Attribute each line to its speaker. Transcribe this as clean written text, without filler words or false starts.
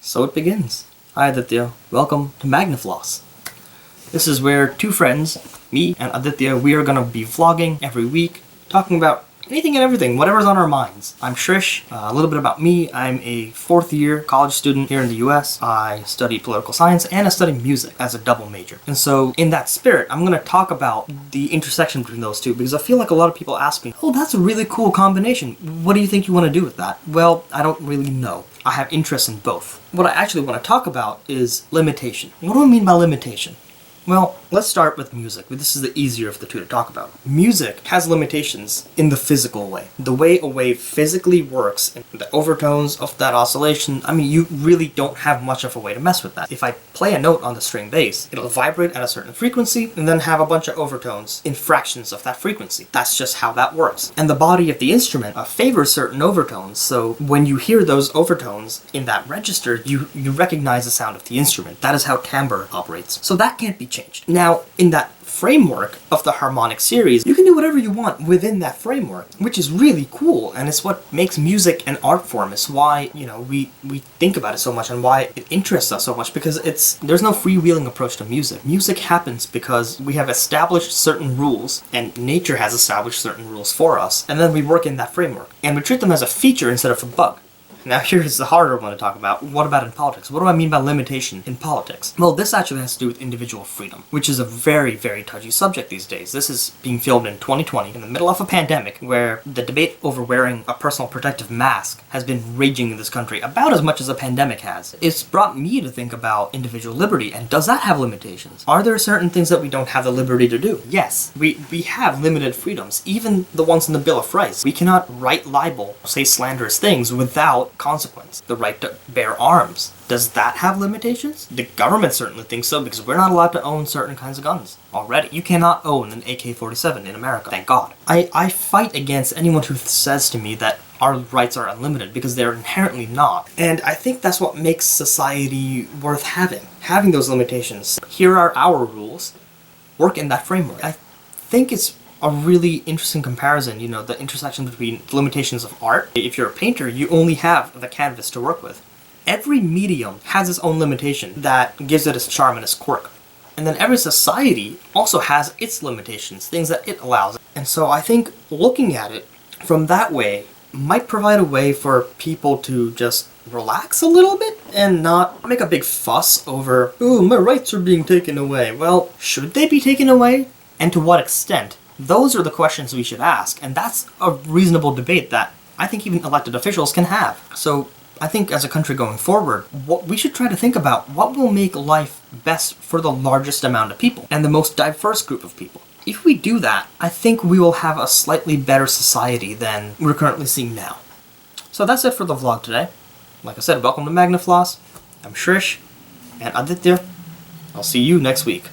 Speaker 1: So it begins. Hi Aditya, welcome to Magnifloss. This is where two friends, me and Aditya, we are going to be vlogging every week, talking about anything and everything, whatever's on our minds. I'm Shrish. A little bit about me. I'm a fourth year college student here in the US. I study political science and I study music as a double major. And so in that spirit, I'm going to talk about the intersection between those two because I feel like a lot of people ask me, oh, that's a really cool combination. What do you think you want to do with that? Well, I don't really know. I have interest in both. What I actually want to talk about is limitation. What do I mean by limitation? Well, let's start with music. This is the easier of the two to talk about. Music has limitations in the physical way. The way a wave physically works, and the overtones of that oscillation, I mean, you really don't have much of a way to mess with that. If I play a note on the string bass, it'll vibrate at a certain frequency and then have a bunch of overtones in fractions of that frequency. That's just how that works. And the body of the instrument favors certain overtones, so when you hear those overtones in that register, you recognize the sound of the instrument. That is how timbre operates. So that can't be changed. Now, in that framework of the harmonic series, you can do whatever you want within that framework, which is really cool, and it's what makes music an art form. It's why, we think about it so much and why it interests us so much, because there's no freewheeling approach to music. Music happens because we have established certain rules, and nature has established certain rules for us, and then we work in that framework, and we treat them as a feature instead of a bug. Now here's the harder one to talk about. What about in politics? What do I mean by limitation in politics? Well, this actually has to do with individual freedom, which is a very, very touchy subject these days. This is being filmed in 2020, in the middle of a pandemic, where the debate over wearing a personal protective mask has been raging in this country about as much as a pandemic has. It's brought me to think about individual liberty, and does that have limitations? Are there certain things that we don't have the liberty to do? Yes, we have limited freedoms, even the ones in the Bill of Rights. We cannot write libel, say slanderous things without consequence. The right to bear arms. Does that have limitations? The government certainly thinks so, because we're not allowed to own certain kinds of guns already. You cannot own an AK-47 in America, thank God. I fight against anyone who says to me that our rights are unlimited, because they're inherently not. And I think that's what makes society worth having those limitations. Here are our rules. Work in that framework. I think it's a really interesting comparison, the intersection between the limitations of art. If you're a painter, you only have the canvas to work with. Every medium has its own limitation that gives it its charm and its quirk. And then every society also has its limitations, things that it allows. And so I think looking at it from that way might provide a way for people to just relax a little bit and not make a big fuss over, ooh, my rights are being taken away. Well, should they be taken away? And to what extent? Those are the questions we should ask, and that's a reasonable debate that I think even elected officials can have. So I think as a country going forward, what we should try to think about what will make life best for the largest amount of people and the most diverse group of people. If we do that, I think we will have a slightly better society than we're currently seeing now. So that's it for the vlog today. Like I said, welcome to Magnifloss. I'm Shrish and Aditya. I'll see you next week.